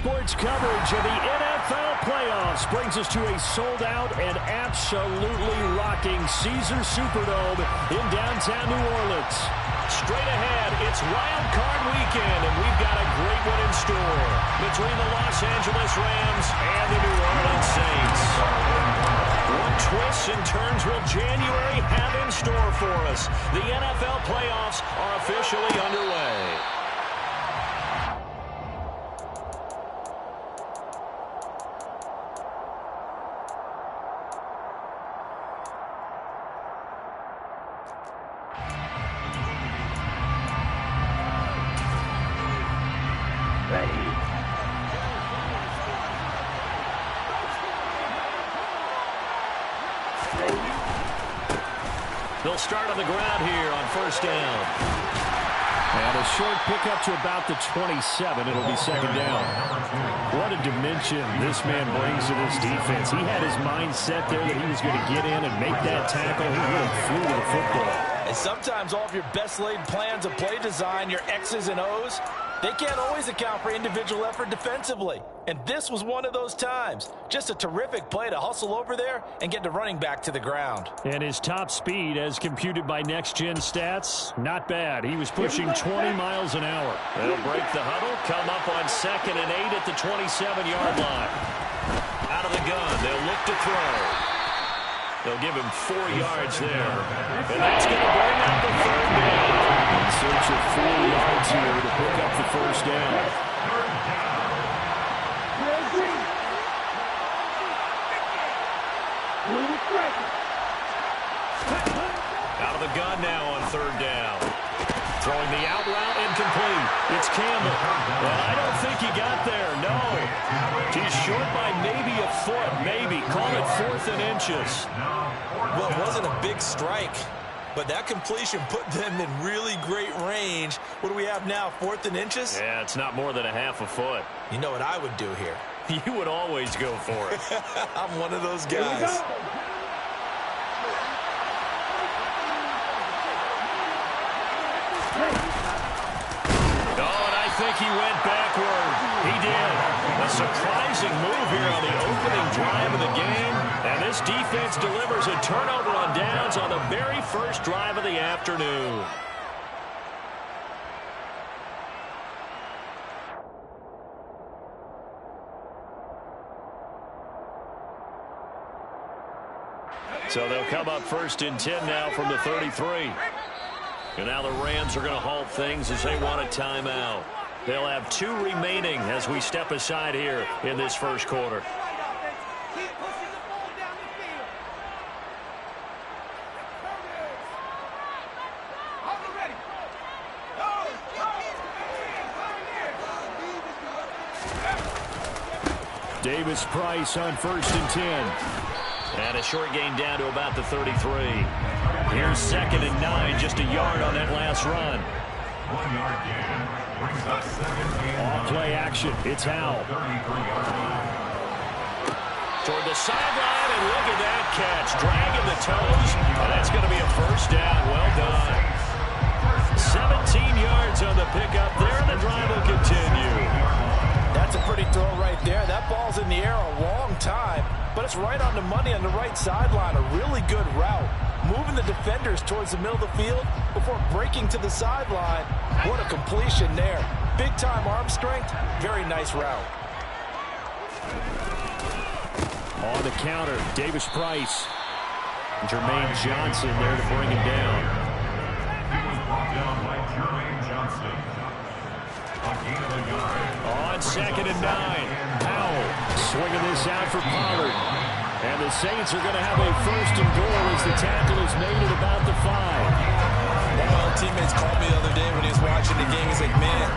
Sports coverage of the NFL playoffs brings us to a sold-out and absolutely rocking Caesars Superdome in downtown New Orleans. Straight ahead, it's WildCard weekend, and we've got a great one in store between the Los Angeles Rams and the New Orleans Saints. What twists and turns will January have in store for us? The NFL playoffs are officially underway. They'll start on the ground here on first down. And a short pickup to about the 27. It'll be second down. What a dimension this man brings to this defense. He had his mind set there that he was going to get in and make that tackle. He really flew to the football. And sometimes all of your best laid plans of play design, your X's and O's, they can't always account for individual effort defensively. And this was one of those times. Just a terrific play to hustle over there and get the running back to the ground. And his top speed, as computed by next-gen stats, not bad. He was pushing 20 miles an hour. They'll break the huddle, come up on 2nd and 8 at the 27-yard line. Out of the gun, they'll look to throw. They'll give him 4 yards there. And that's going to bring up the third down. In search of 4 yards here to pick up the first down. Out of the gun now on third down. Throwing the out route incomplete. It's Campbell. Well, I don't think he got there. No. He's short by maybe a foot. Maybe. Call it 4th and inches. Well, it wasn't a big strike, but that completion put them in really great range. What do we have now, 4th and inches? Yeah, it's not more than a half a foot. You know what I would do here? You would always go for it. I'm one of those guys. I think he went backward. He did. A surprising move here on the opening drive of the game. And this defense delivers a turnover on downs on the very first drive of the afternoon. So they'll come up 1st and 10 now from the 33. And now the Rams are going to halt things as they want a timeout. They'll have 2 remaining as we step aside here in this first quarter. Davis Price on 1st and 10. And a short gain down to about the 33. Here's 2nd and 9, just a yard on that last run. 1 yard gain. Brings us 2nd and Off play action. It's Howell. Toward the sideline, and look at that catch. Dragging the toes, and that's going to be a first down. Well done. 17 yards on the pickup there, and the drive will continue. That's a pretty throw right there. That ball's in the air a long time, but it's right on the money on the right sideline. A really good route. Moving the defenders towards the middle of the field before breaking to the sideline. What a completion there. Big-time arm strength. Very nice route. On the counter, Davis Price. Jermaine Johnson there to bring him down. He was brought down by Jermaine Johnson. On 2nd and 9. Howell swinging this out for Pollard. And the Saints are going to have a 1st and goal as the tackle is made at about the 5. Well, teammates called me the other day when he was watching the game. He's like, man,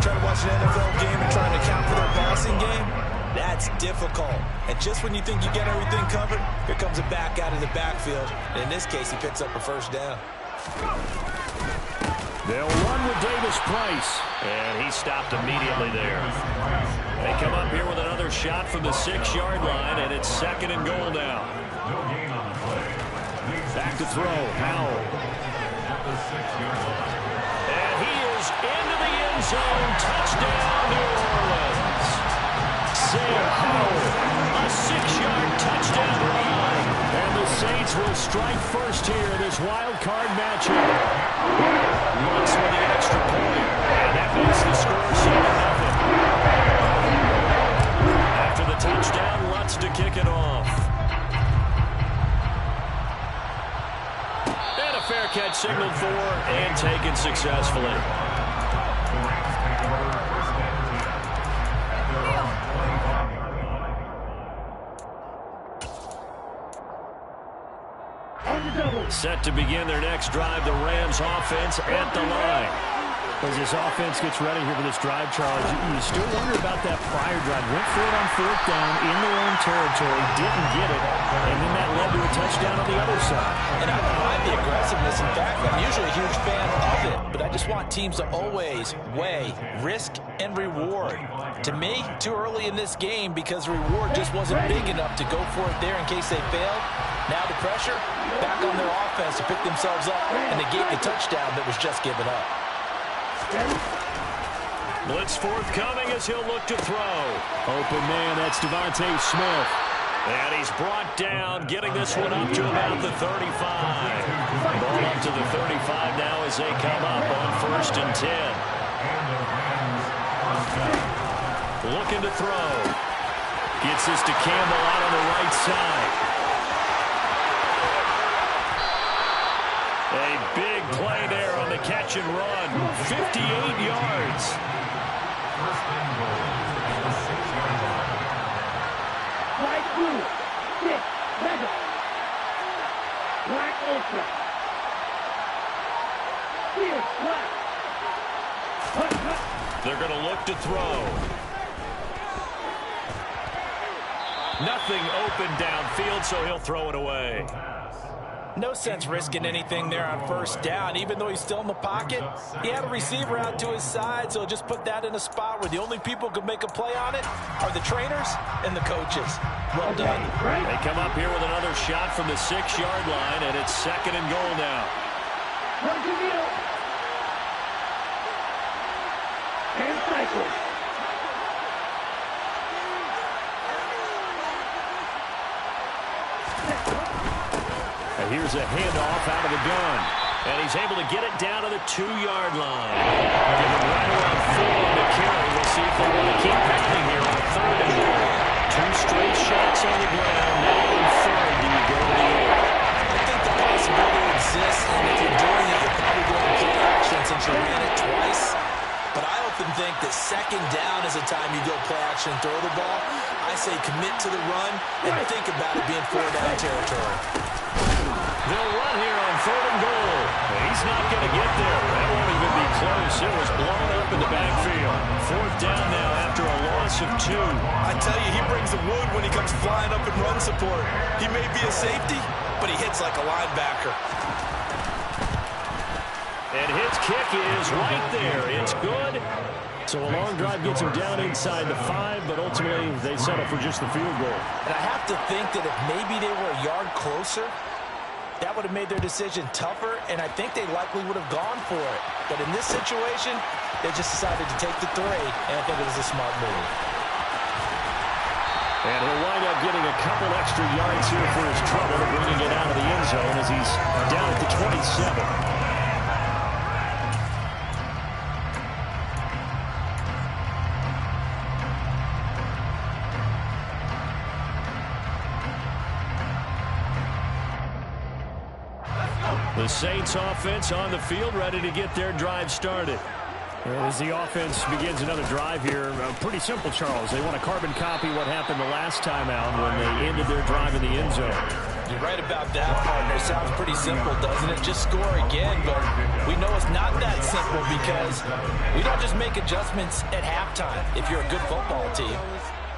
trying to watch an NFL game and trying to account for their passing game, that's difficult. And just when you think you get everything covered, here comes a back out of the backfield. And in this case, he picks up a first down. They'll run with Davis Price. And he stopped immediately there. They come up here with another shot from the 6-yard line, and it's 2nd and goal now. Back to throw, Howell. And he is into the end zone. Touchdown, New Orleans. Isaiah Howard. A 6-yard touchdown run. And the Saints will strike first here in this wild card matchup. Looks for the extra point. And that makes the score 7-0. After the touchdown, Lutz to kick it off. And a fair catch signaled for and taken successfully. Set to begin their next drive, the Rams offense at the line. As this offense gets ready here for this drive, Charles, you still wonder about that prior drive. Went for it on 4th down in their own territory, didn't get it, and then that led to a touchdown on the other side. And I don't mind the aggressiveness. In fact, I'm usually a huge fan of it, but I just want teams to always weigh risk and reward. To me, too early in this game because the reward just wasn't big enough to go for it there in case they failed. Now the pressure, back on their offense to pick themselves up and negate the touchdown that was just given up. Blitz forthcoming as he'll look to throw. Open man, that's Devontae Smith. And he's brought down, getting this one up to about the 35. Ball up to the 35 now as they come up on 1st and 10. Looking to throw. Gets this to Campbell out on the right side. A big play there on the catch and run. 58 yards. First and goal. 6-yard line. Right through. 6. Mega. Black ultra. Here. Black. They're going to look to throw. Nothing open downfield, so he'll throw it away. No sense risking anything there on 1st down. Even though he's still in the pocket, he had a receiver out to his side, so just put that in a spot where the only people who can make a play on it are the trainers and the coaches. Well done. They come up here with another shot from the 6-yard line, and it's 2nd and goal now. And cycle. Here's a handoff out of the gun. And he's able to get it down to the 2-yard line. Give it right around 4 on the carry. We'll see if they want to keep pounding here on 3rd and goal. 2 straight shots on the ground. Now in 3rd, do you go to the air? I think the possibility exists, and if you're doing it, you're probably going to play action since you ran it twice. But I often think that 2nd down is a time you go play action and throw the ball. I say commit to the run and think about it being 4-down territory. They'll run here on 3rd and goal. He's not going to get there. That won't even be close. It was blown up in the backfield. 4th down now after a loss of 2. I tell you, he brings the wood when he comes flying up in run support. He may be a safety, but he hits like a linebacker. And his kick is right there. It's good. So a long drive gets him down inside the 5, but ultimately they settle for just the field goal. And I have to think that if maybe they were a yard closer, that would have made their decision tougher, and I think they likely would have gone for it. But in this situation, they just decided to take the 3, and I think it was a smart move. And he'll wind up getting a couple extra yards here for his trouble, bringing it out of the end zone as he's down at the 27. The Saints offense on the field, ready to get their drive started. As the offense begins another drive here, pretty simple, Charles. They want to carbon copy what happened the last time out when they ended their drive in the end zone. You're right about that, partner. Sounds pretty simple, doesn't it? Just score again, but we know it's not that simple because we don't just make adjustments at halftime if you're a good football team.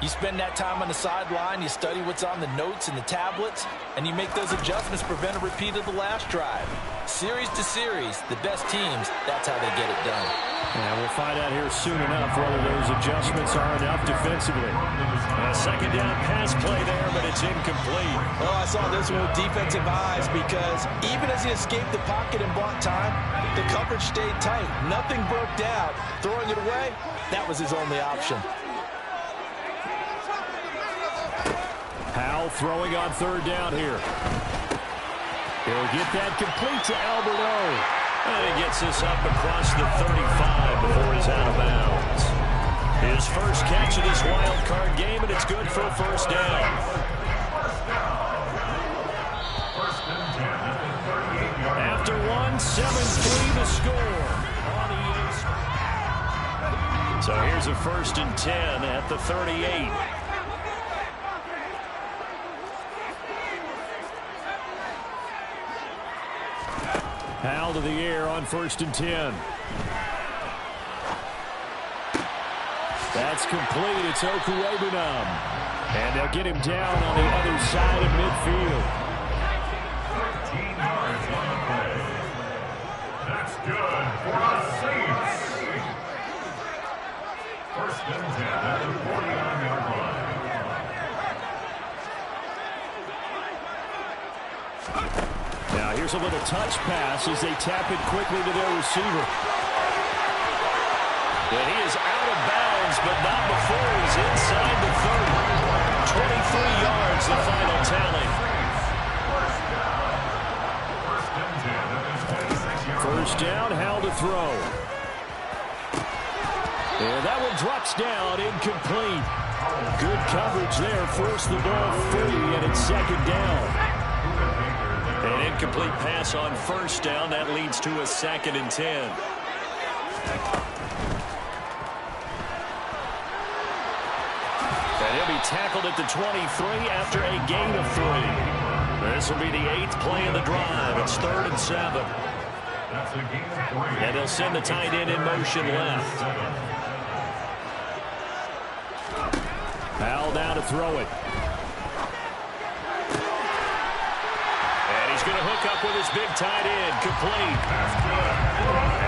You spend that time on the sideline, you study what's on the notes and the tablets, and you make those adjustments to prevent a repeat of the last drive. Series to series, the best teams, that's how they get it done. And we'll find out here soon enough whether those adjustments are enough defensively. A 2nd down pass play there, but it's incomplete. Oh, I saw this one with defensive eyes because even as he escaped the pocket and bought time, the coverage stayed tight. Nothing broke down. Throwing it away, that was his only option. Powell throwing on third down here. He'll get that complete to Alberto. And he gets this up across the 35 before he's out of bounds. His first catch of this wild card game, and it's good for a first down. After 7-3 the score. So here's a 1st and 10 at the 38. Powell to the air on 1st and 10. That's complete. It's Okuwebunam. And they'll get him down on the other side of midfield. 13 yards on the play. That's good for the Saints. 1st and 10 at the 49-yard line. Now here's a little touch pass as they tap it quickly to their receiver. And he is out of bounds, but not before he's inside the 30. 23 yards, the final tally. First down, Howell to throw. And that one drops down, incomplete. Good coverage there, forced the ball free, and it's 2nd down. An incomplete pass on 1st down. That leads to a 2nd and 10. And he'll be tackled at the 23 after a gain of 3. This will be the 8th play of the drive. It's 3rd and 7. And they'll send the tight end in motion left. Powell down to throw it. Going to hook up with his big tight end, complete.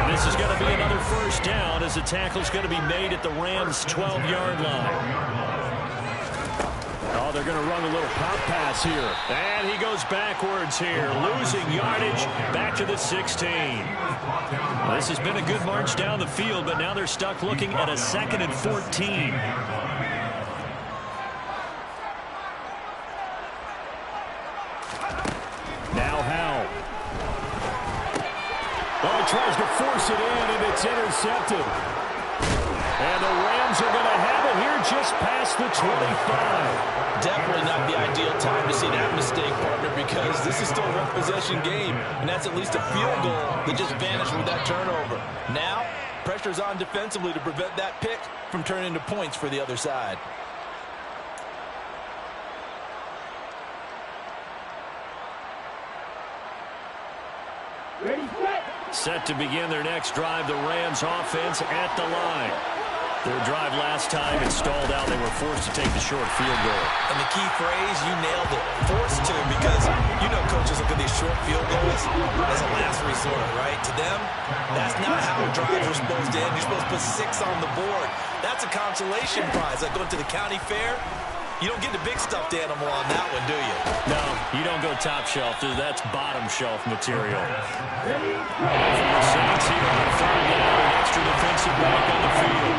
And this is going to be another 1st down as the tackle's going to be made at the Rams' 12-yard line. Oh, they're going to run a little pop pass here. And he goes backwards here, losing yardage back to the 16. This has been a good march down the field, but now they're stuck looking at a 2nd and 14. Now Howell. Oh, he tries to force it in, and it's intercepted. And the Rams are going to have it here just past the 25. Definitely not the ideal time to see that mistake, partner, because this is still a one-possession game, and that's at least a field goal that just vanished with that turnover. Now, pressure's on defensively to prevent that pick from turning into points for the other side. Ready, set. Set to begin their next drive, the Rams offense at the line. Their drive last time, it stalled out. They were forced to take the short field goal. And the key phrase, you nailed it, forced to, because you know coaches look at these short field goals as a last resort, right? To them, that's not how drives are supposed to end. You're supposed to put 6 on the board. That's a consolation prize. Like going to the county fair, you don't get the big stuffed animal on that one, do you? No, you don't go top shelf. That's bottom shelf material. For the Saints here on 3rd down, an extra defensive back on the field.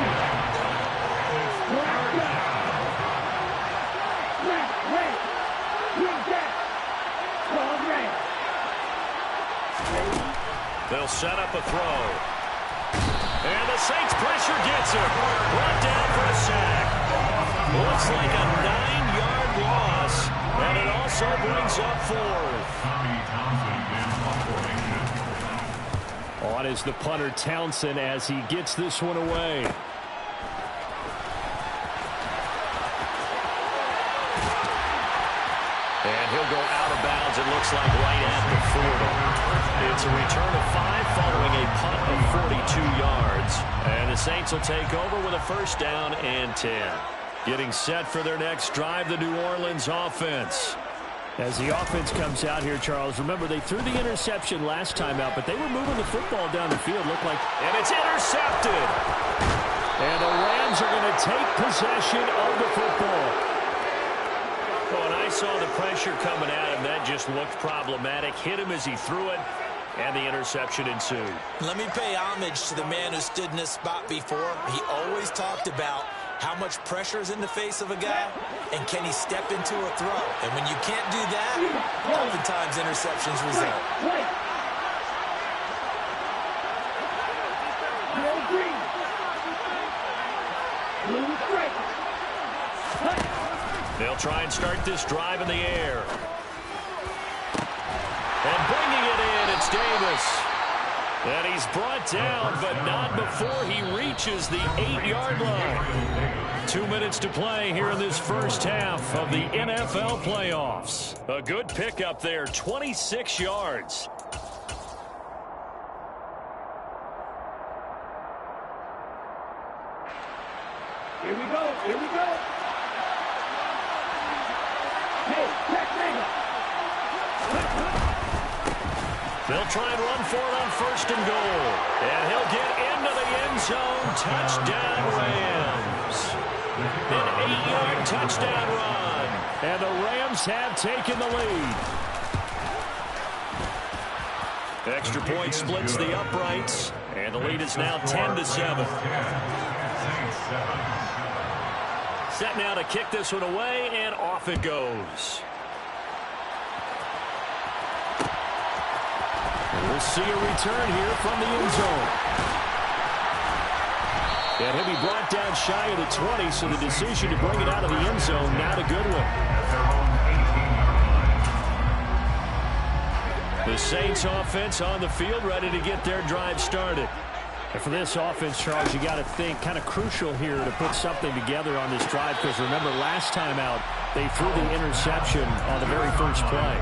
They'll set up a throw. And the Saints pressure gets him. Brought down for a sack. Looks like a 9-yard loss. And it also brings up 4th. On is the punter Townsend as he gets this one away. And he'll go out of bounds, it looks like, right at the 40. It's a return of 5 following a punt of 42 yards. And the Saints will take over with a 1st down and 10. Getting set for their next drive, the New Orleans offense. As the offense comes out here, Charles, remember they threw the interception last time out, but they were moving the football down the field, looked like, and it's intercepted. And the Rams are going to take possession of the football. When I saw the pressure coming at him, that just looked problematic. Hit him as he threw it, and the interception ensued. Let me pay homage to the man who stood in this spot before. He always talked about How much pressure is in the face of a guy, and can he step into a throw? And when you can't do that, oftentimes interceptions result. They'll try and start this drive in the air. And bringing it in, it's Davis. And he's brought down, but not before he reaches the 8-yard line. 2 minutes to play here in this first half of the NFL playoffs. A good pickup there, 26 yards. Here we go. Here we go. Hey, check nigga. They'll try and run for it on 1st and goal. And he'll get into the end zone. Touchdown, Rams. An 8-yard touchdown run. And the Rams have taken the lead. Extra point splits the uprights. And the lead is now 10-7. Set now to kick this one away, and off it goes. We'll see a return here from the end zone. And he'll be brought down shy of the 20, so the decision to bring it out of the end zone, not a good one. The Saints offense on the field, ready to get their drive started. And for this offense, Charles, you got to think kind of crucial here to put something together on this drive, because remember last time out, they threw the interception on the very first play.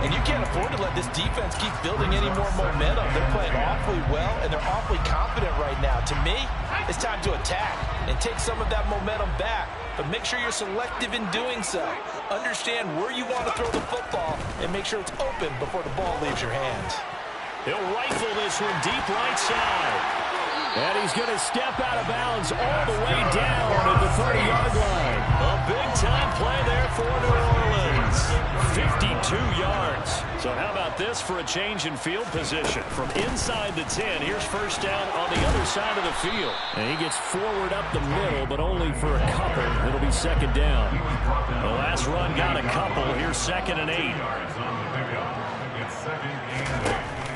And you can't afford to let this defense keep building any more momentum. They're playing awfully well, and they're awfully confident right now. To me, it's time to attack and take some of that momentum back. But make sure you're selective in doing so. Understand where you want to throw the football and make sure it's open before the ball leaves your hands. He'll rifle this one deep right side. And he's going to step out of bounds all the way down at the 30-yard line. A big-time play there for New Orleans. 52 yards. So how about this for a change in field position? From inside the 10, here's first down on the other side of the field. And he gets forward up the middle, but only for a couple. It'll be 2nd down. The last run got a couple. Here's 2nd and 8.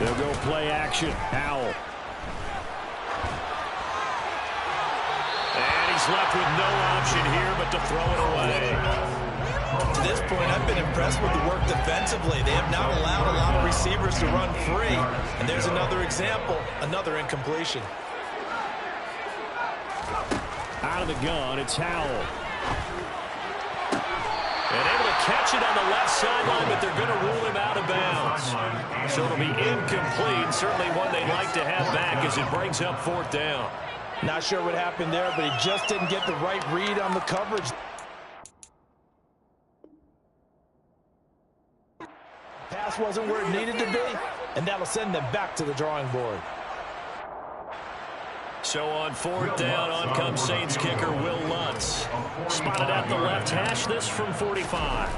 They'll go play action. Howell. And he's left with no option here but to throw it away. To this point, I've been impressed with the work defensively. They have not allowed a lot of receivers to run free. And there's another example, another incompletion. Out of the gun, it's Howell. And able to catch it on the left sideline, but they're going to rule him out of bounds. So it'll be incomplete. Certainly one they'd like to have back as it brings up 4th down. Not sure what happened there, but he just didn't get the right read on the coverage. Pass wasn't where it needed to be, and that'll send them back to the drawing board. So on 4th down, on comes Saints kicker Will Lutz. Spotted at the left hash, this from 45.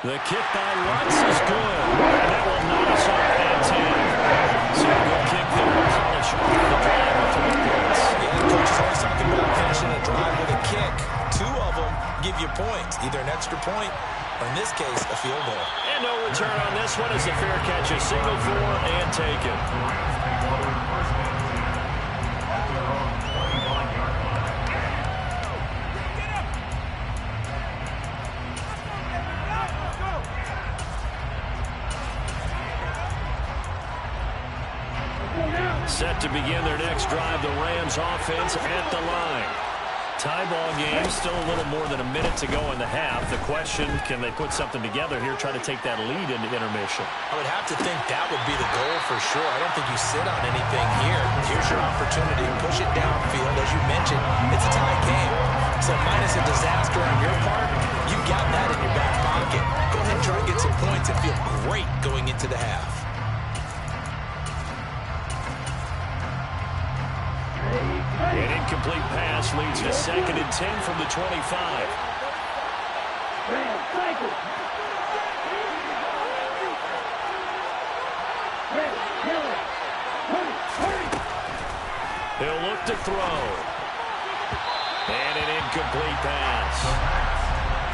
The kick by Lutz is good. And that will knock us off at 10. So a good kick there to polish off the drive with 3 points. Yeah, the coach is always talking about finishing a drive with a kick. 2 of them give you points, either an extra point or in this case, a field goal. And no return on this one as a fair catch, a single for and taken. Set to begin their next drive, the Rams offense at the line. Tie ball game, still a little more than a minute to go in the half. The question, can they put something together here, try to take that lead into intermission? I would have to think that would be the goal for sure. I don't think you sit on anything here. Here's your opportunity. Push it downfield. As you mentioned, it's a tie game. So minus a disaster on your part, you've got that in your back pocket. Go ahead and try to get some points and feel great going into the half. An incomplete pass leads to 2nd and 10 from the 25. He'll look to throw. And an incomplete pass.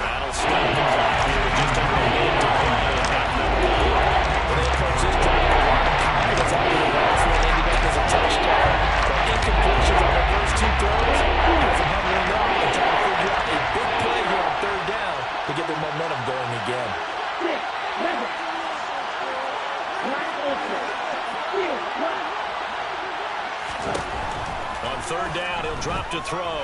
That'll stop the clock here with just a minute to play in half number 4. Well, they approach this drive with a lot of confidence after the last one ended up as a touchdown. But incompletions on the first 2 throws has them humbling up and trying to figure out a big play here on 3rd down to get their momentum going again. On 3rd down, he'll drop to throw.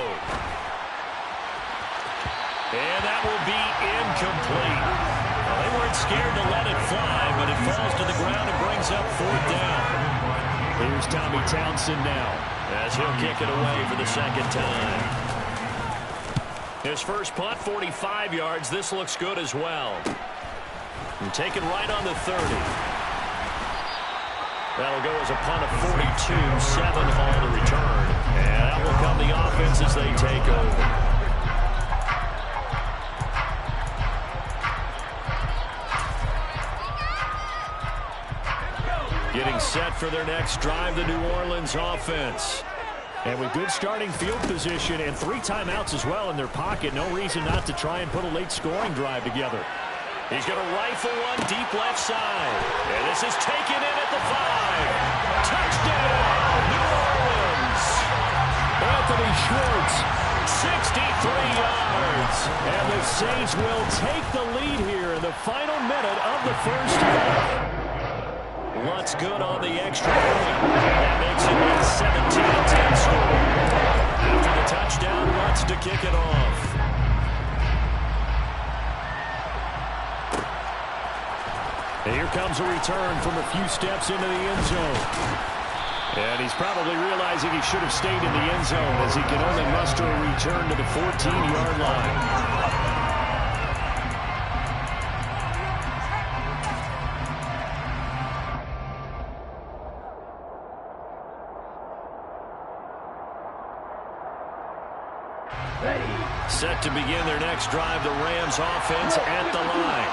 And that will be incomplete. Well, they weren't scared to let it fly, but it falls to the ground and brings up 4th down. Here's Tommy Townsend now, as he'll kick it away for the 2nd time. His first punt, 45 yards. This looks good as well. And taken right on the 30. That'll go as a punt of 42, 7 on the return. And that will come the offense as they take over. Getting set for their next drive, the New Orleans offense. And with good starting field position and 3 timeouts as well in their pocket, no reason not to try and put a late scoring drive together. He's going to rifle one deep left side. And this is taken in at the 5. Touchdown, New Orleans. Anthony Schwartz, 63 yards. And the Saints will take the lead here in the final minute of the first half. Lutz good on the extra point. That makes it a 17-10 score. After the touchdown, Lutz to kick it off. And here comes a return from a few steps into the end zone. And he's probably realizing he should have stayed in the end zone as he can only muster a return to the 14-yard line. Set to begin their next drive, the Rams offense at the line.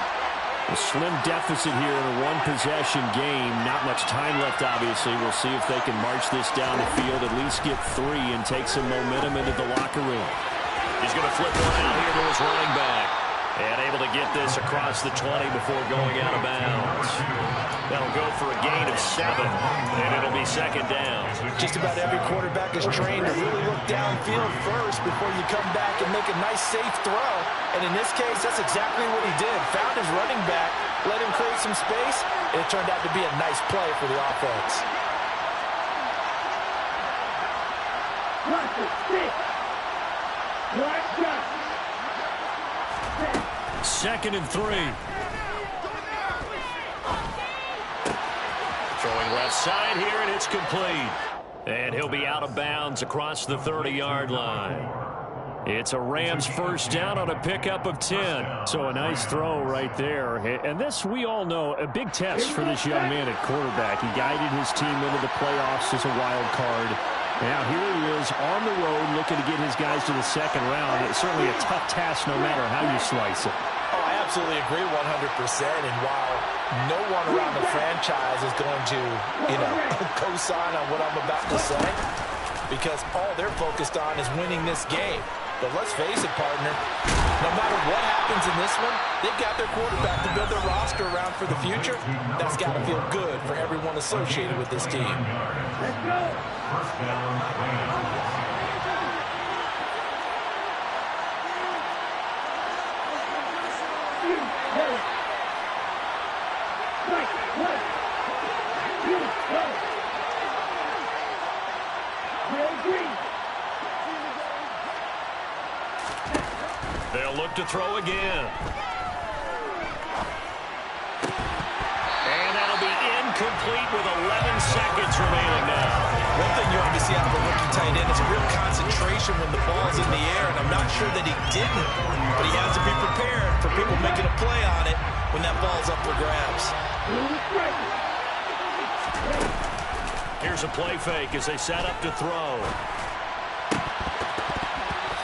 A slim deficit here in a one-possession game. Not much time left, obviously. We'll see if they can march this down the field, at least get 3, and take some momentum into the locker room. He's going to flip one out here to his running back. And able to get this across the 20 before going out of bounds. That'll go for a gain of 7, and it'll be 2nd down. Just about every quarterback is trained to really look downfield first before you come back and make a nice, safe throw. And in this case, that's exactly what he did. Found his running back, let him create some space, and it turned out to be a nice play for the offense. Second and 3. Throwing left side here, and it's complete. And he'll be out of bounds across the 30-yard line. It's a Rams first down on a pickup of 10. So a nice throw right there. And this, we all know, a big test for this young man at quarterback. He guided his team into the playoffs as a wild card. Now here he is on the road looking to get his guys to the 2nd round. It's certainly a tough task no matter how you slice it. Oh, I absolutely agree 100%. And while no one around the franchise is going to, co-sign on what I'm about to say, because all they're focused on is winning this game. But let's face it, partner, no matter what happens in this one, they've got their quarterback to build their roster around for the future. That's got to feel good for everyone associated with this team. Let's go. First down, They'll look to throw again. And that'll be incomplete with 11 seconds remaining now. One thing you want to see out of a rookie tight end is a real concentration when the ball's in the air, and I'm not sure that he didn't, but he has to be prepared for people making a play on it when that ball's up for grabs. Here's a play fake as they set up to throw.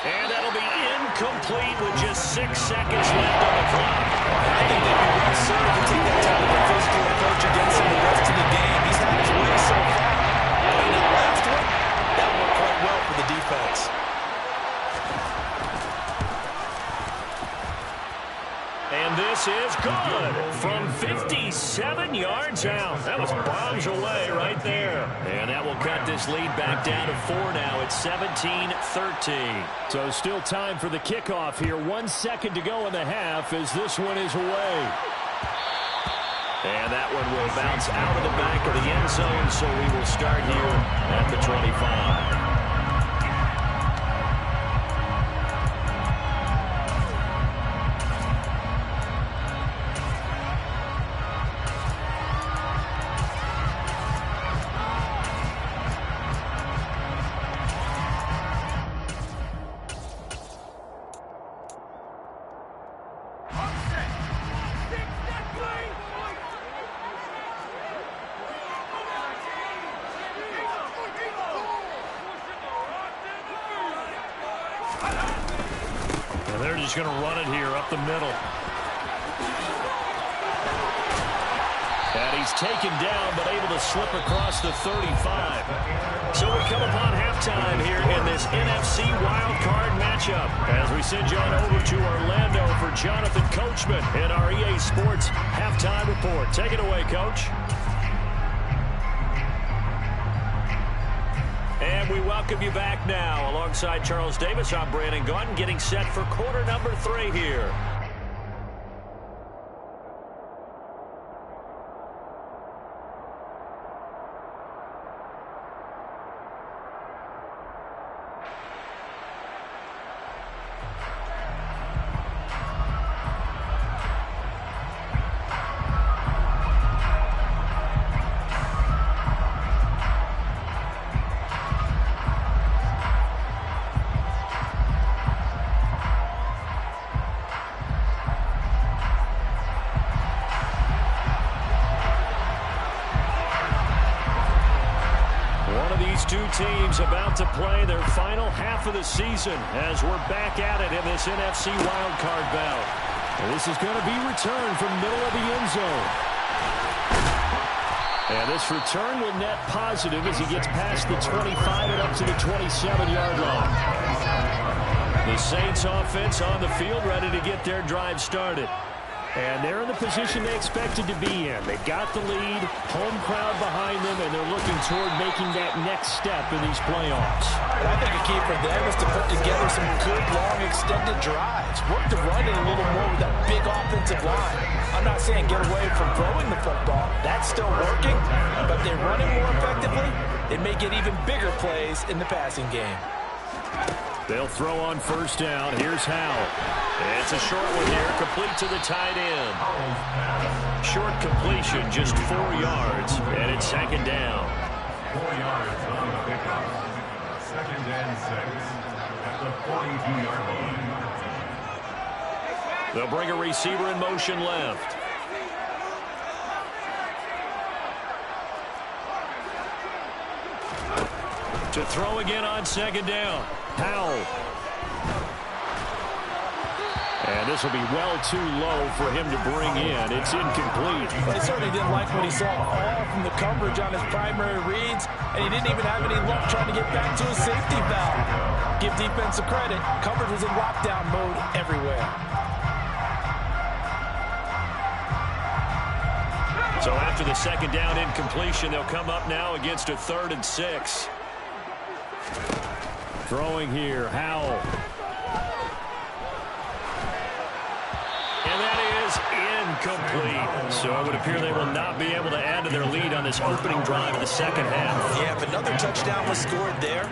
And that'll be incomplete with just 6 seconds left on the clock. I think they'd be well served to take that type of a physical approach against him the rest of the game. He's had his way so far. But in that last one, that town. That was bombs away right there. And that will cut this lead back down to 4 now. It's 17-13. So still time for the kickoff here. 1 second to go in the half as this one is away. And that one will bounce out of the back of the end zone, so we will start here at the 25. They're just going to run it here up the middle. And he's taken down, but able to slip across the 35. So we come upon halftime here in this NFC WildCard matchup as we send you on over to Orlando for Jonathan Coachman in our EA Sports Halftime Report. Take it away, Coach. And we welcome you back now. Alongside Charles Davis, I'm Brandon Gaudin, getting set for quarter number 3 here. Two teams about to play their final half of the season as we're back at it in this NFC wildcard bout. This is going to be returned from middle of the end zone. And this return will net positive as he gets past the 25 and up to the 27-yard line. The Saints offense on the field ready to get their drive started. And they're in the position they expected to be in. They got the lead, home crowd behind them, and they're looking toward making that next step in these playoffs. And I think a key for them is to put together some good, long, extended drives. Work the run in a little more with that big offensive line. I'm not saying get away from throwing the football. That's still working, but they're running more effectively. It may get even bigger plays in the passing game. They'll throw on first down. Here's Howell. It's a short one here, complete to the tight end. Short completion, just 4 yards, and it's second down. 4 yards on the pickup. Second and 6 at the 42-yard line. They'll bring a receiver in motion left. To throw again on second down. Howell. And this will be well too low for him to bring in. It's incomplete. Well, he certainly didn't like what he saw all from the coverage on his primary reads, and he didn't even have any luck trying to get back to his safety valve. Give defensive credit. Coverage was in lockdown mode everywhere. So after the second down incompletion, they'll come up now against a 3rd and 6. Throwing here, Howell. And that is incomplete. So it would appear they will not be able to add to their lead on this opening drive of the second half. Yeah, if another touchdown was scored there,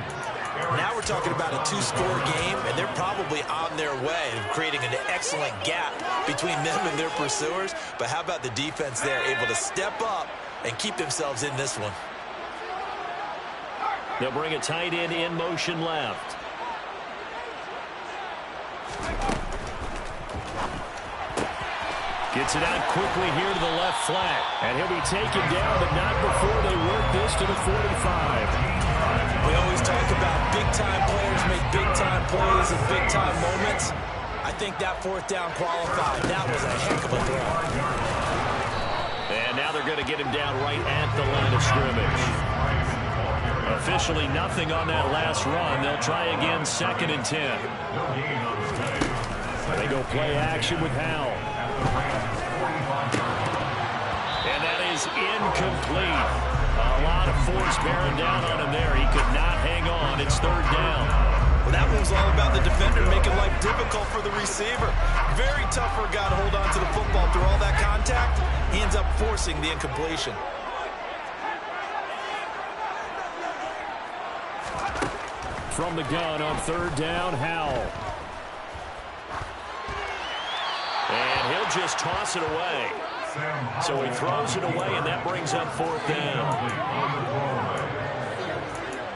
now we're talking about a 2-score game, and they're probably on their way of creating an excellent gap between them and their pursuers. But how about the defense there, able to step up and keep themselves in this one? They'll bring a tight end in motion left. Gets it out quickly here to the left flat. And he'll be taken down, but not before they work this to the 45. We always talk about big-time players make big-time plays in big-time moments. I think that 4th down qualified. That was a heck of a throw. And now they're going to get him down right at the line of scrimmage. Officially nothing on that last run. They'll try again, 2nd and 10. They go play action with Howell. And that is is incomplete. A lot of force bearing down on him there. He could not hang on. It's third down. Well, that move's all about the defender making life difficult for the receiver. Very tough for a guy to hold on to the football through all that contact. He ends up forcing the incompletion. From the gun on third down, Howell. And he'll just toss it away. So he throws it away, and that brings up fourth down.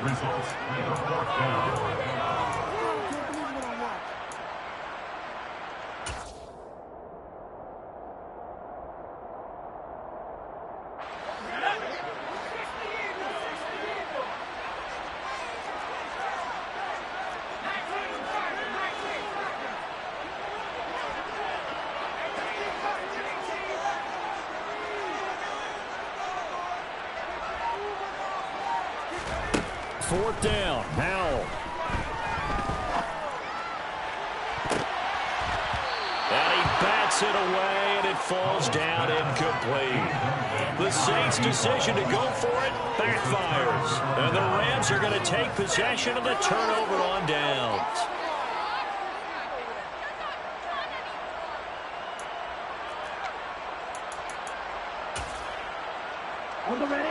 Results in the fourth down. Fourth down, Howell. And he bats it away, and it falls down incomplete. The Saints' decision to go for it backfires. And the Rams are going to take possession of the turnover on downs.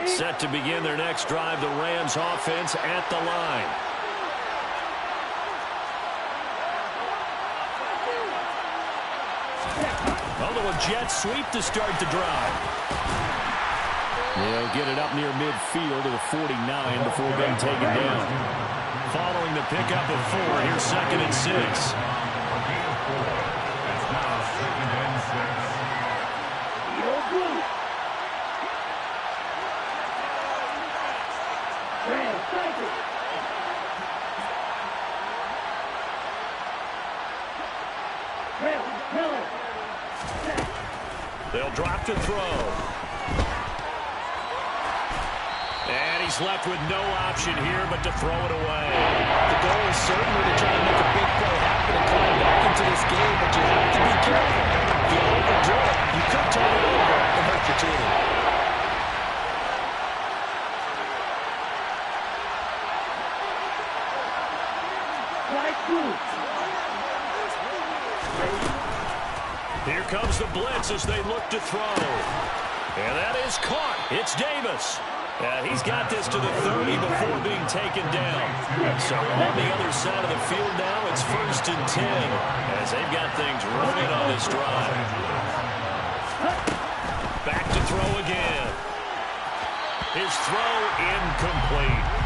Set to begin their next drive, the Rams offense at the line. Although a jet sweep to start the drive. They'll get it up near midfield to the 49 before being taken down. Following the pickup of 4, here's second and 6. It's now second and 6. They'll drop to throw. And he's left with no option here but to throw it away. The goal is certainly to try to make a big play happen and climb back into this game, but you have to be careful. If you overdo it, you could turn it over and hurt your team. Here comes the blitz as they look to throw. And that is caught. It's Davis. He's got this to the 30 before being taken down. So on the other side of the field now, it's first and 10 as they've got things running on this drive. Back to throw again. His throw incomplete.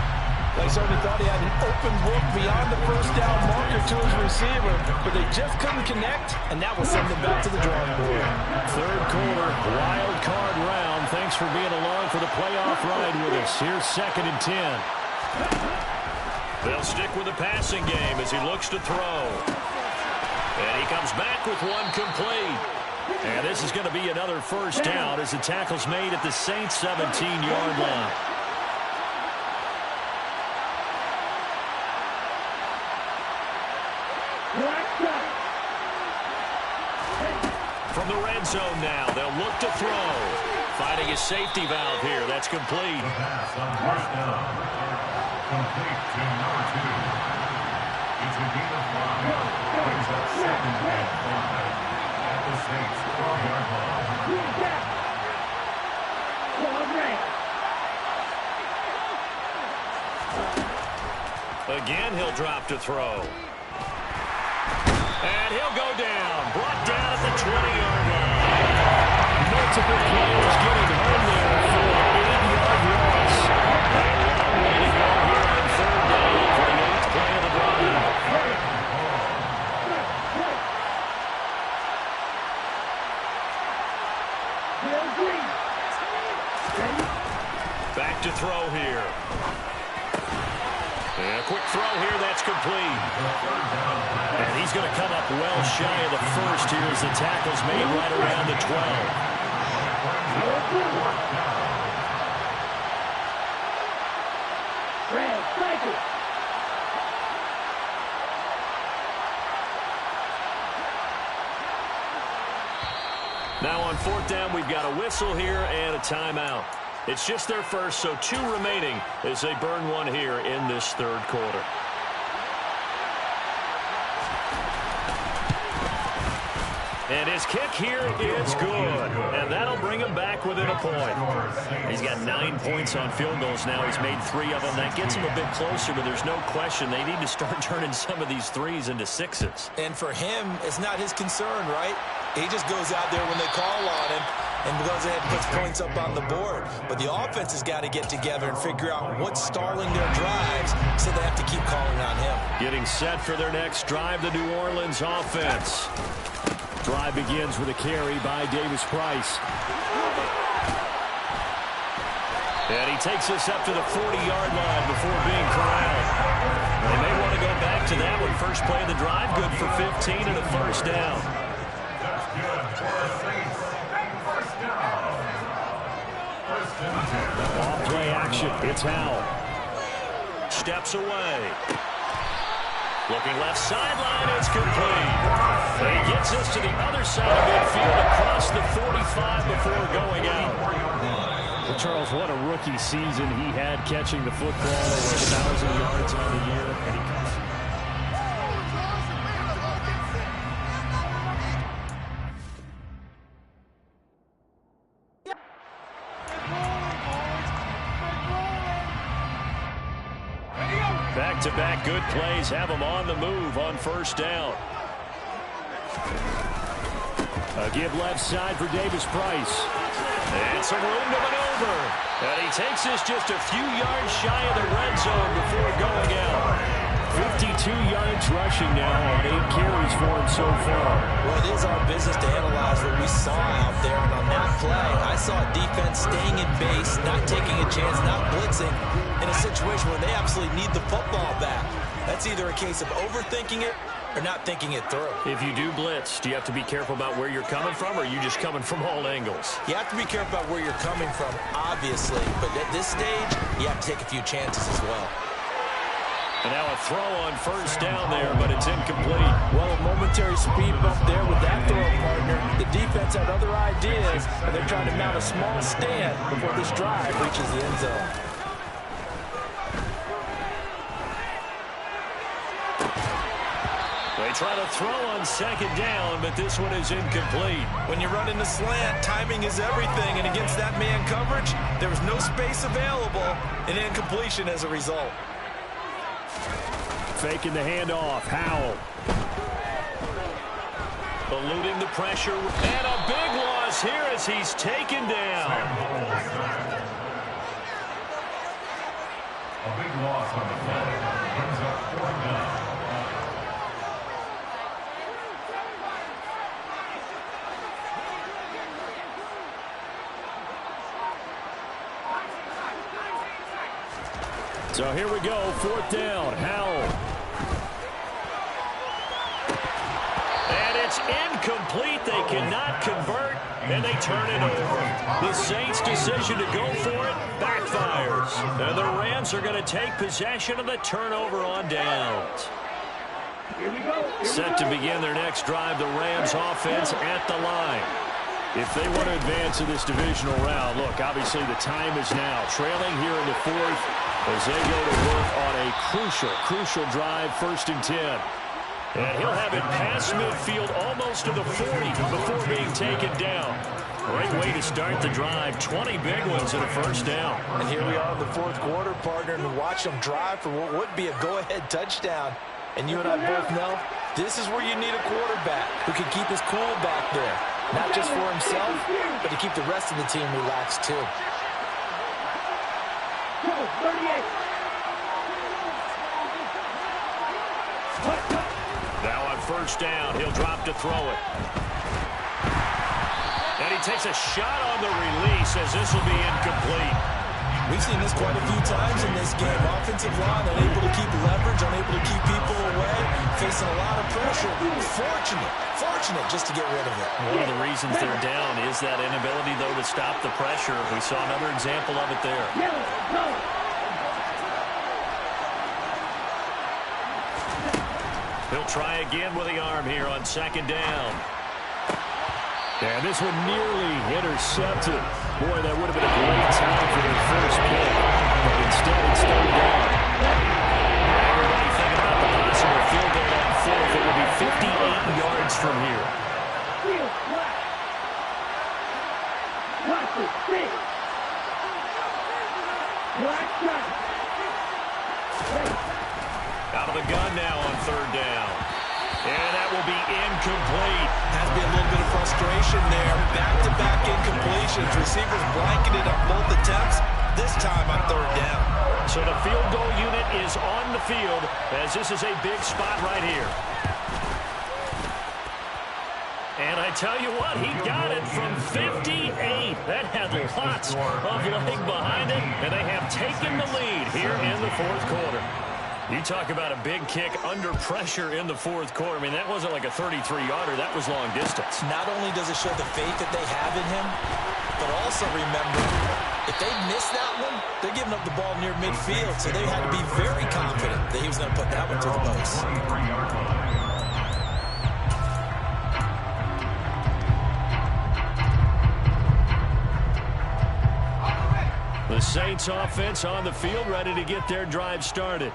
They certainly thought he had an open look beyond the first down marker to his receiver, but they just couldn't connect, and that will send them back to the drawing board. Third quarter, wild card round. Thanks for being along for the playoff ride with us. Here's second and 10. They'll stick with the passing game as he looks to throw. And he comes back with one complete. And this is going to be another first down as the tackle's made at the Saints' 17-yard line. From the red zone now, they'll look to throw. Finding a safety valve here. That's complete. The pass on first down. Complete to number 2. It's a gain of 5. Brings up second and 5. At the Saints' 4-yard line. Again, he'll drop to throw. And he'll go down. Brought down at the 20-yard line. Multiple players getting home there for an 8-yard loss. A long way to go here on third down for the 8th play of the drive. Back to throw here. And a quick throw here, that's complete. And he's going to come up well shy of the first here as the tackle's made right around the 12. Now on fourth down, we've got a whistle here and a timeout. It's just their first, so 2 remaining as they burn one here in this third quarter. And his kick here is good. And that'll bring him back within a point. He's got 9 points on field goals now. He's made 3 of them. That gets him a bit closer, but there's no question they need to start turning some of these threes into 6s. And for him, it's not his concern, right? He just goes out there when they call on him and goes ahead and puts points up on the board. But the offense has got to get together and figure out what's stalling their drives, so they have to keep calling on him. Getting set for their next drive, the New Orleans offense. Drive begins with a carry by Davis Price. And he takes us up to the 40-yard line before being corralled. They may want to go back to that one. First play of the drive, good for 15 and a first down. That's good for the Saints. First down. First and 10. Off play action. It's Howell. Steps away. Looking left sideline, it's complete. And he gets us to the other side of midfield across the 45 before going out. Well, Charles, what a rookie season he had catching the football, over 1,000 yards on the year. And he comes back-to-back good plays have him on the move on first down. A give left side for Davis Price. And some room to maneuver. And he takes us just a few yards shy of the red zone before going out. 52 yards rushing now on 8 carries for him so far. Well, it is our business to analyze what we saw out there. And on that play, I saw a defense staying in base, not taking a chance, not blitzing, in a situation where they absolutely need the football back. That's either a case of overthinking it or not thinking it through. If you do blitz, do you have to be careful about where you're coming from, or are you just coming from all angles? You have to be careful about where you're coming from, obviously. But at this stage, you have to take a few chances as well. And now a throw on first down there, but it's incomplete. Well, a momentary speed bump there with that throw, partner. The defense had other ideas, and they're trying to mount a small stand before this drive reaches the end zone. They try to throw on second down, but this one is incomplete. When you run in the slant, timing is everything, and against that man coverage, there was no space available, and incompletion as a result. Faking the handoff. Howell. Eluding the pressure. And a big loss here as he's taken down. A big loss on the play. Brings up 4th down. So here we go. 4th down. Howell. It's incomplete. They cannot convert, and they turn it over. The Saints' decision to go for it backfires. And the Rams are going to take possession of the turnover on downs. Set to begin their next drive, the Rams offense at the line. If they want to advance in this divisional round, look, obviously the time is now. Trailing here in the 4th as they go to work on a crucial drive, 1st and 10. And he'll have it past midfield almost to the 40 before being taken down. Great way to start the drive. 20 big ones and a first down. And here we are in the 4th quarter, partner, and watch them drive for what would be a go-ahead touchdown. And you and I both know this is where you need a quarterback who can keep his cool back there. Not just for himself, but to keep the rest of the team relaxed too. 38. Now on first down, he'll drop to throw it. And he takes a shot on the release as this will be incomplete. We've seen this quite a few times in this game. Offensive line unable to keep leverage, unable to keep people away, facing a lot of pressure. Fortunate just to get rid of it. One of the reasons they're down is that inability, though, to stop the pressure. We saw another example of it there. He'll try again with the arm here on second down. And this one nearly intercepted. Boy, that would have been a great time for their first pick. But instead, it's third down. Everybody thinking about the possible field goal on fourth. It will be 58 yards from here. Field flat. Watch it, big. Black shot. Out of the gun now on third down. And that will be incomplete. Has been a little bit of frustration there. Back-to-back incompletions. Receivers blanketed on both attempts, this time on third down. So the field goal unit is on the field as this is a big spot right here. And I tell you what, he got it from 58. That had lots of leg behind it, and they have taken the lead here in the fourth quarter. You talk about a big kick under pressure in the fourth quarter. I mean, that wasn't like a 33-yarder. That was long distance. Not only does it show the faith that they have in him, but also remember, if they miss that one, they're giving up the ball near midfield, so they had to be very confident that he was going to put that one to the post. The Saints offense on the field, ready to get their drive started.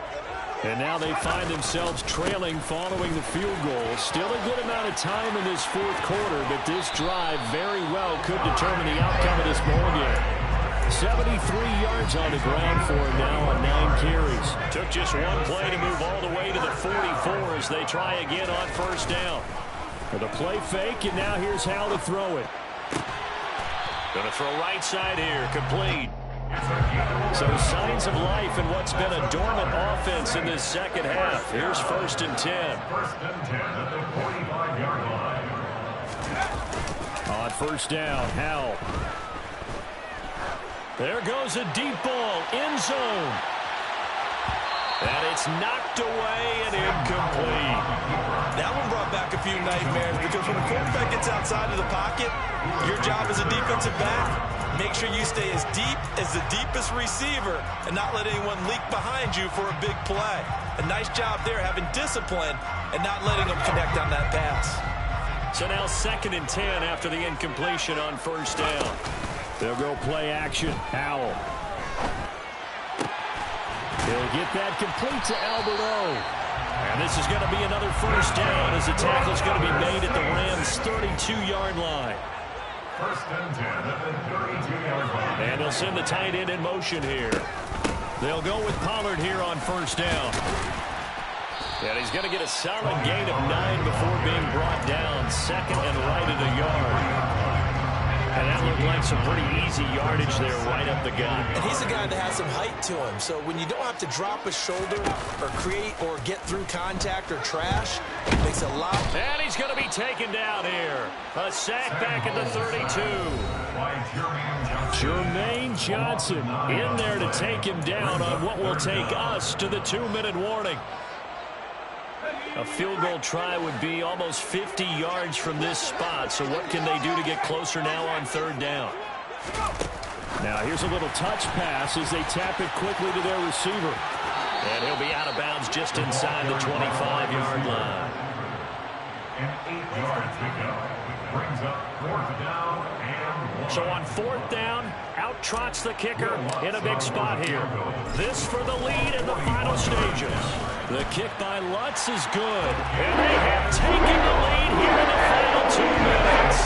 And now they find themselves trailing following the field goal. Still a good amount of time in this fourth quarter, but this drive very well could determine the outcome of this ball game. 73 yards on the ground for him now on 9 carries. Took just one play to move all the way to the 44 as they try again on first down. For the play fake, and now here's how to throw it. Going to throw right side here, complete. So signs of life in what's been a dormant offense in this second half. Here's 1st and 10. First and 10 at the 45-yard line. On first down, Howell. There goes a deep ball, end zone. And it's knocked away and incomplete. That one brought back a few nightmares because when the quarterback gets outside of the pocket, your job as a defensive back, make sure you stay as deep as the deepest receiver and not let anyone leak behind you for a big play. A nice job there having discipline and not letting them connect on that pass. So now 2nd and 10 after the incompletion on first down. They'll go play action. Howell. He'll get that complete to Albert O. And this is going to be another first down as the tackle's going to be made at the Rams' 32-yard line. First and 10 at the 32-yard line. And they'll send the tight end in motion here. They'll go with Pollard here on first down. And he's going to get a solid gain of 9 before being brought down. 2nd and right at a yard. And that looked like some pretty easy yardage there right up the gut. And he's a guy that has some height to him. So when you don't have to drop a shoulder or create or get through contact or trash, it makes a lot. And he's going to be taken down here. A sack back at the 32. Jermaine Johnson in there to take him down on what will take us to the 2-minute warning. A field goal try would be almost 50 yards from this spot. So what can they do to get closer now on third down? Now here's a little touch pass as they tap it quickly to their receiver. And he'll be out of bounds just inside the 25-yard line. And 8 yards to go. Brings up 4th down and 1. So on 4th down, out trots the kicker in a big spot here. This for the lead in the final stages. The kick by Lutz is good. And they have taken the lead here in the final 2 minutes.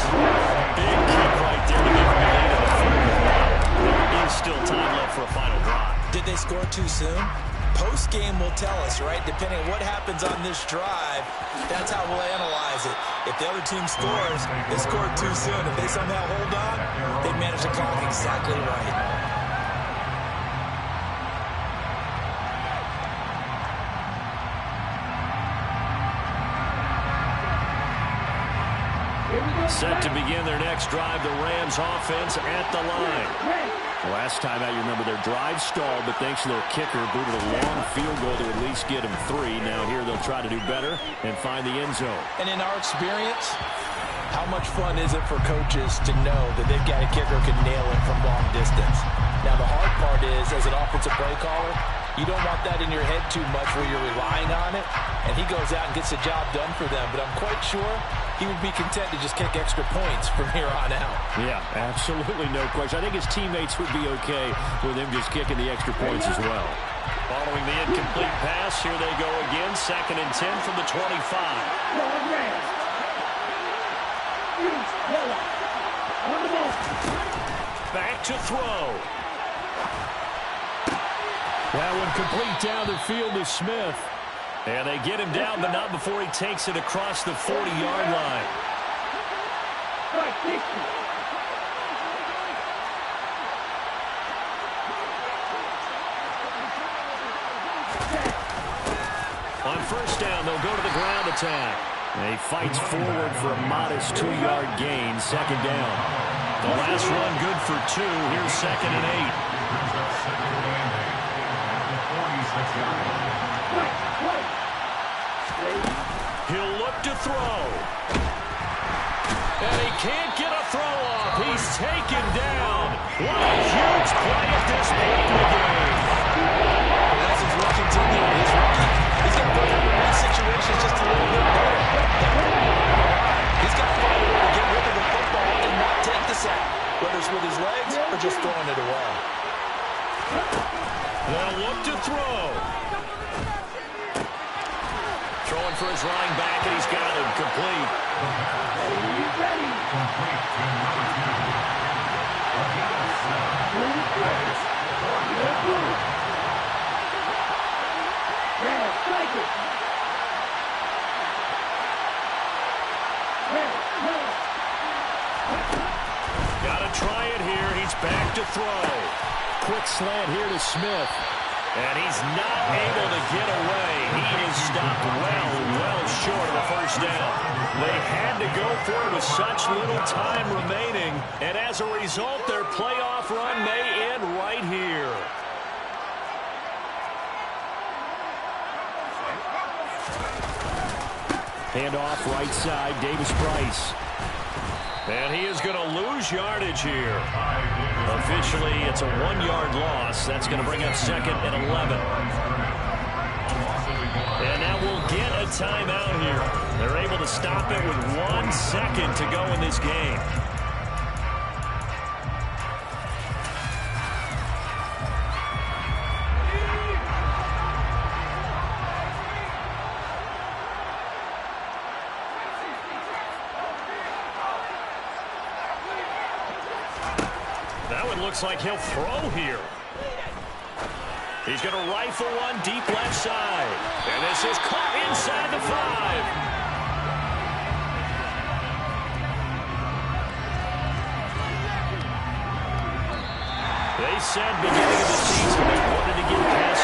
Big kick right there to give them the lead in the final quarter. There is still time left for a final drive. Did they score too soon? Post-game will tell us, right? Depending on what happens on this drive, that's how we'll analyze it. If the other team scores, they scored too soon. If they somehow hold on, they manage the clock exactly right. Set to begin their next drive, the Rams offense at the line. Last time out, you remember their drive stalled, but thanks to their kicker, booted a long field goal to at least get them 3. Now here they'll try to do better and find the end zone. And in our experience, how much fun is it for coaches to know that they've got a kicker who can nail it from long distance? Now the hard part is, as an offensive play caller, you don't want that in your head too much where you're relying on it, and he goes out and gets the job done for them. But I'm quite sure he would be content to just kick extra points from here on out. Yeah, absolutely no question. I think his teammates would be okay with him just kicking the extra points as well. Following the incomplete pass, here they go again. 2nd and 10 from the 25. Back to throw. That one complete down the field to Smith. And they get him down, but not before he takes it across the 40-yard line. On 1st down, they'll go to the ground attack. And he fights forward for a modest 2-yard gain. 2nd down. The last run good for 2. Here's 2nd and 8. He'll look to throw. And he can't get a throw off. He's taken down. What a huge play at this point in the game. And as his run continued, he's got to put every situation just a little bit better. He's got to find a way to get rid of the football and not take the sack, whether it's with his legs or just throwing it away. They'll look to throw. Throwing for his running back, and he's got him complete. Got to try it here. He's back to throw. Quick slant here to Smith. And he's not able to get away. He is stopped well short of the 1st down. They had to go for it with such little time remaining. And as a result, their playoff run may end right here. Handoff right side, Davis Price. And he is going to lose yardage here. Officially, it's a 1-yard loss. That's going to bring up 2nd and 11. And now we'll get a timeout here. They're able to stop it with 1 second to go in this game. Looks like he'll throw here. He's going to rifle one deep left side. And this is caught inside the 5. They said beginning of the season they wanted to get past